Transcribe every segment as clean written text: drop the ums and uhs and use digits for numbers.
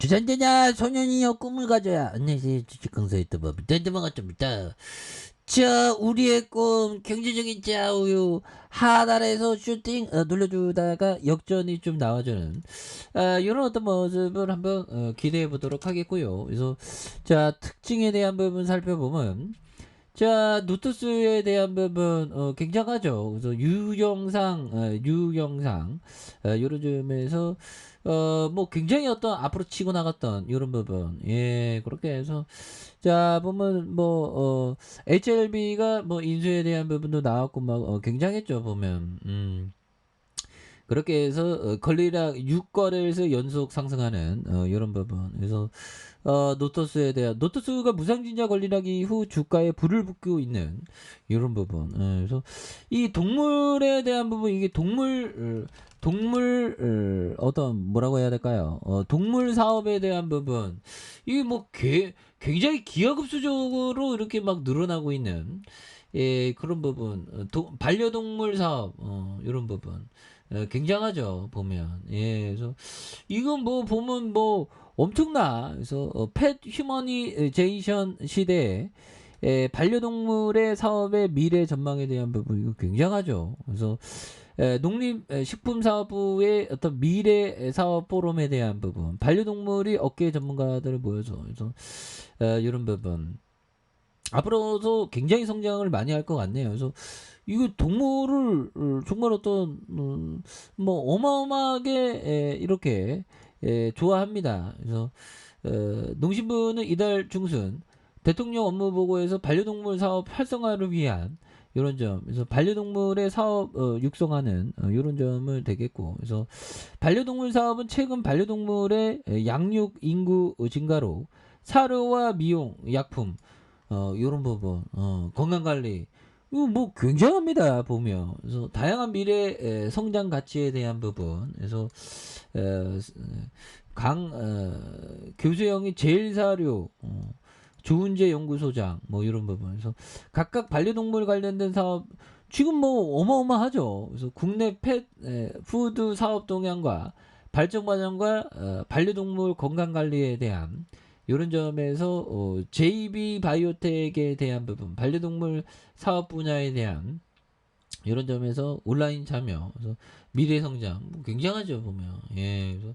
주전자냐 소년이여 꿈을 가져야 안녕하세요 주식강사의 뜨법 던져먹었습니다. 자 우리의 꿈 경제적인 좌우요 하단에서 슈팅 눌러주다가 역전이 좀 나와주는 이런 어떤 모습을 한번 기대해 보도록 하겠고요. 그래서 자 특징에 대한 부분 살펴보면 자 노트스에 대한 부분 굉장하죠. 그래서 유영상 요런 점에서 뭐 굉장히 어떤 앞으로 치고 나갔던 요런 부분 그렇게 해서 자 보면 뭐 HLB가 뭐 인수에 대한 부분도 나왔고 막 굉장했죠 보면 그렇게 해서 권리락 6거래에서 연속 상승하는 요런 부분. 그래서 노토스에 대한 노토스가 무상증자 권리락 이후 주가에 불을 붙고 있는 이런 부분. 그래서 이 동물에 대한 부분 이게 동물 어떤 뭐라고 해야 될까요? 동물 사업에 대한 부분 이게 뭐 굉장히 기하급수적으로 이렇게 막 늘어나고 있는 그런 부분. 반려동물 사업 이런 부분. 굉장하죠 보면. 그래서 이건 뭐 보면 뭐 엄청나. 그래서 펫 휴머니제이션 시대에 반려동물의 사업의 미래 전망에 대한 부분 이거 굉장하죠. 그래서 농림식품사업부의 어떤 미래 사업 포럼에 대한 부분, 반려동물이 업계 전문가들을 모여서 그래서 이런 부분 앞으로도 굉장히 성장을 많이 할 것 같네요. 그래서 이거 동물을 정말 어떤 뭐 어마어마하게 이렇게 좋아합니다. 그래서 농심부는 이달 중순 대통령 업무 보고에서 반려동물 사업 활성화를 위한 이런 점, 그래서 반려동물의 사업 육성하는 이런 점을 되겠고, 그래서 반려동물 사업은 최근 반려동물의 양육 인구 증가로 사료와 미용, 약품 요런 부분, 건강관리, 이거 뭐 굉장합니다, 보면. 그래서 다양한 미래 성장 가치에 대한 부분, 그래서, 어, 교수형이 제일사료, 조은재 연구소장, 뭐 이런 부분. 그래서 각각 반려동물 관련된 사업, 지금 뭐 어마어마하죠. 그래서 국내 푸드 사업 동향과 발전 과정과 반려동물 건강 관리에 대한 이런 점에서 JB 바이오텍에 대한 부분, 반려동물 사업 분야에 대한 이런 점에서 온라인 참여, 그래서 미래 성장 뭐 굉장하죠 보면. 그래서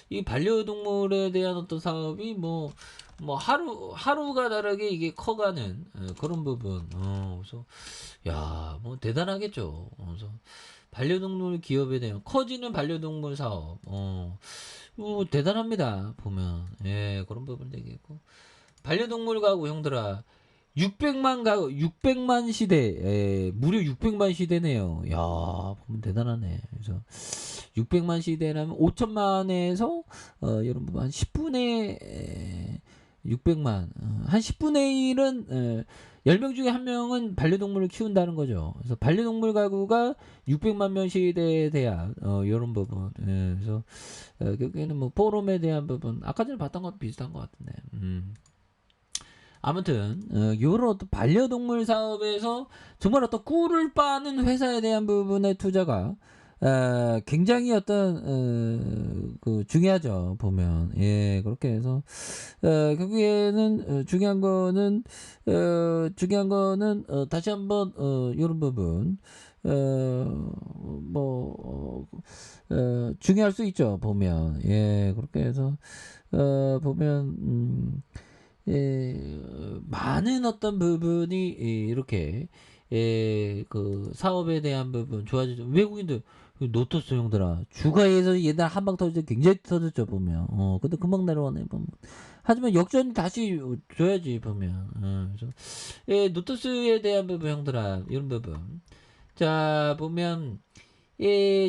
이 반려동물에 대한 어떤 사업이 뭐 하루가 다르게 이게 커가는 그런 부분. 그래서 야 뭐 대단하겠죠. 그래서 반려동물 기업에 대한 커지는 반려동물 사업. 뭐 대단합니다 보면. 그런 부분 되겠고 반려동물 가구 형들아 600만 시대 무려 600만 시대네요. 야 보면 대단하네. 그래서 600만 시대라면 5천만에서 여러분 한 10분의 600만 한 10분의 1은 10명 중에 한 명은 반려동물을 키운다는 거죠. 그래서 반려동물 가구가 600만 명 시대에 대한 이런 부분. 그래서 여기는 뭐 포럼에 대한 부분 아까 전에 봤던 것 비슷한 것 같은데. 아무튼 요런 어떤 반려동물 사업에서 정말 어떤 꿀을 빠는 회사에 대한 부분의 투자가 굉장히 어떤 그 중요하죠 보면. 그렇게 해서 결국에는 중요한 거는 다시 한번 요런 부분 중요할 수 있죠 보면. 그렇게 해서 보면 많은 어떤 부분이 이렇게 그 사업에 대한 부분 좋아지죠. 외국인들 노트스 형들아 주가에서 옛날 한방 터질 때 굉장히 터졌죠 보면. 근데 금방 내려가네 보면. 하지만 역전이 다시 줘야지 보면. 그래서 노트스에 대한 부분 형들아 이런 부분. 자 보면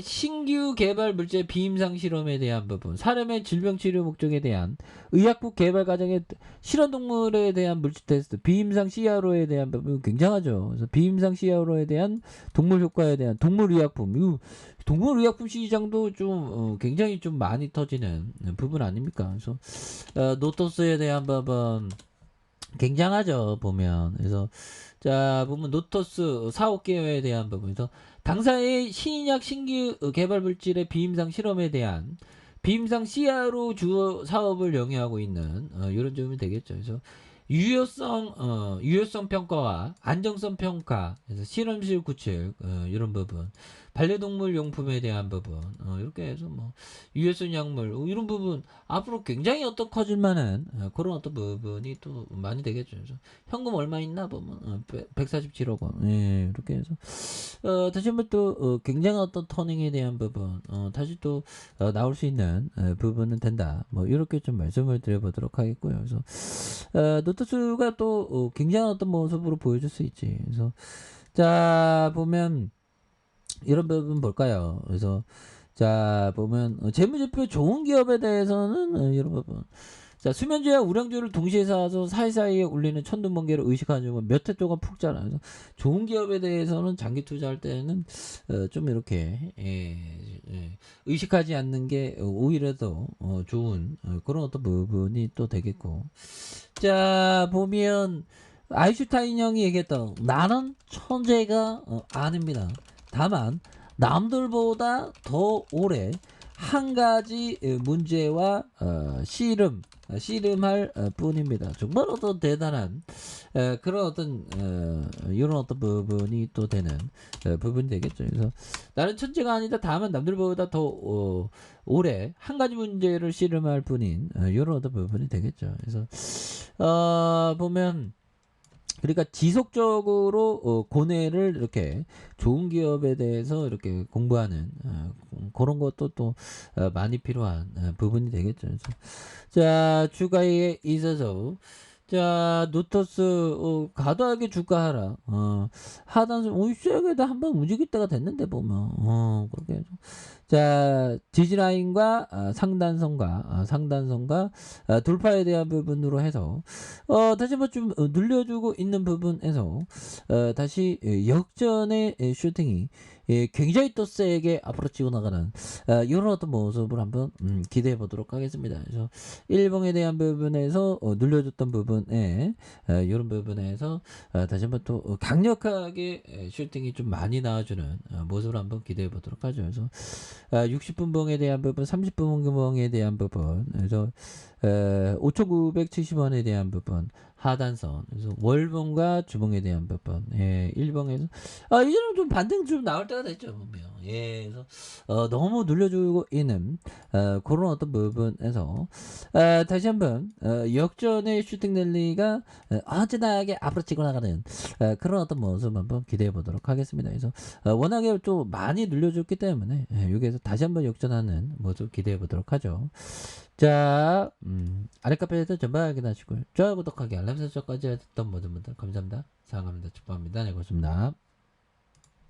신규 개발 물질 비임상 실험에 대한 부분, 사람의 질병 치료 목적에 대한 의약품 개발 과정의 실험 동물에 대한 물질 테스트, 비임상 CRO에 대한 부분 굉장하죠. 그래서 비임상 CRO에 대한 동물 효과에 대한 동물 의약품, 이 동물 의약품 시장도 좀 굉장히 좀 많이 터지는 부분 아닙니까? 그래서 노토스에 대한 부분 굉장하죠 보면. 그래서 자 보면 노토스 사업 계획에 대한 부분에서 당사의 신약 신규 개발 물질의 비임상 실험에 대한 비임상 CRO 주요 사업을 영위하고 있는 이런 점이 되겠죠. 그래서 유효성 평가와 안정성 평가, 그래서 실험실 구축 이런 부분, 반려동물 용품에 대한 부분 이렇게 해서 뭐 유효성 약물 이런 부분 앞으로 굉장히 어떤 커질 만한 그런 어떤 부분이 또 많이 되겠죠. 그래서 현금 얼마 있나 보면 147억 원, 예, 이렇게 해서 다시 한번 또 굉장한 어떤 터닝에 대한 부분 다시 또 나올 수 있는 부분은 된다. 뭐 이렇게 좀 말씀을 드려보도록 하겠고요. 그래서 노트수가 또 굉장한 어떤 모습으로 보여줄 수 있지. 그래서 자 보면 이런 부분 볼까요? 그래서 자 보면 재무제표 좋은 기업에 대해서는 이런 부분. 자 수면제와 우량주를 동시에 사서 사이사이에 울리는 천둥번개를 의식하는 경우 몇 해 동안 푹 자라. 그래서 좋은 기업에 대해서는 장기 투자할 때는 좀 이렇게 의식하지 않는 게 오히려 더 좋은 그런 어떤 부분이 또 되겠고. 자 보면 아인슈타인 형이 얘기했던 나는 천재가 아닙니다. 다만 남들보다 더 오래 한 가지 문제와 씨름할 뿐입니다. 정말 어떤 대단한 그런 어떤 이런 어떤 부분이 또 되는 부분이 되겠죠. 그래서 나는 천재가 아니다. 다만 남들보다 더 오래 한 가지 문제를 씨름할 뿐인 이런 어떤 부분이 되겠죠. 그래서 보면 그러니까 지속적으로 고뇌를 이렇게 좋은 기업에 대해서 이렇게 공부하는 그런 것도 또 많이 필요한 부분이 되겠죠. 그래서 자 주가에 있어서 자 노터스 과도하게 주가 하락 하단선 시장에도 한번 움직일 때가 됐는데 보면 그렇게 해서 자 지지라인과 상단선과 돌파에 대한 부분으로 해서 다시 한번 좀 눌려주고 있는 부분에서 다시 역전의 슈팅이 굉장히 또 세게 앞으로 치고 나가는 이런 어떤 모습을 한번 기대해 보도록 하겠습니다. 그래서 일봉에 대한 부분에서 눌려줬던 부분에 이런 부분에서 다시 한번 또 강력하게 슈팅이 좀 많이 나와주는 모습을 한번 기대해 보도록 하죠. 그래서 60분 봉에 대한 부분, 30분 봉에 대한 부분, 그래서 5,970원에 대한 부분, 하단선, 그래서 월봉과 주봉에 대한 부분, 예, 일봉에서 이제는 좀 반등 좀 나올 때가 됐죠, 보면. 예, 그래서 너무 눌려주고 있는 그런 어떤 부분에서 다시 한번 역전의 슈팅 랠리가 언제나게 앞으로 치고 나가는 그런 어떤 모습 한번 기대해 보도록 하겠습니다. 그래서 워낙에 좀 많이 눌려줬기 때문에 여기에서 다시 한번 역전하는 모습 기대해 보도록 하죠. 자, 아래 카페에서 전방 확인하시고요. 좋아요, 구독하기, 알람 설정까지 했던 모든 분들 감사합니다. 사랑합니다. 축복합니다. 네, 고맙습니다.